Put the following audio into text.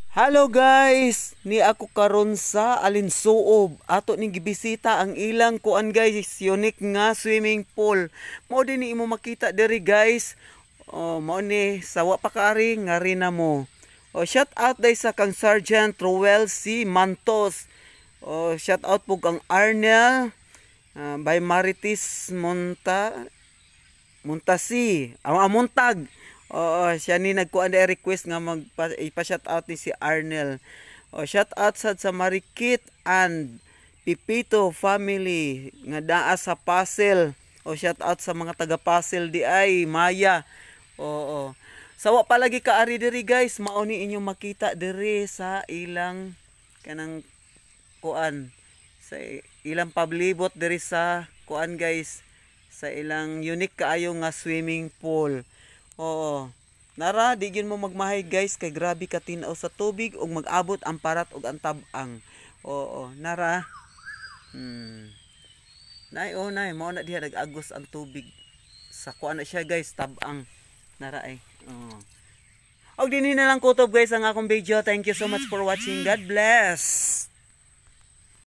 Hello guys, ni ako karon sa Alinsuob. Ato ning gibisita ang ilang kuan guys, unique nga swimming pool. Mao din ni imo makita diri guys. Oh, mao ni sawa pa kaari nga rin na mo. Oh, shout out day sa kang Sergeant Roel C. Mantos. Oh, shout out po kang Arnel by Maritis Montasi. Montag. Oo, siya ni nagkuan na request nga ipa-shout out ni si Arnel. O, shout out sa Marikit and Pipito family nga daa sa Pasel. O, shout out sa mga taga Pasel di ay Maya. Oo. Sawa palagi ka ari diri guys, mao ni inyo makita diri sa ilang kanang kuan sa ilang pablibot diri sa kuan guys, sa ilang unique kaayo nga swimming pool. Oo. Nara, di gyud mo magmahay guys kay grabe ka tinaw sa tubig ug mag-abot ang parat ug ang tabang. Oo, nara. Nay, mao na diha nag-agos ang tubig. Sa kuan na siya guys, tabang. Nara ay. Oo. Og dinhi na lang kutob guys ang akong video. Thank you so much for watching. God bless.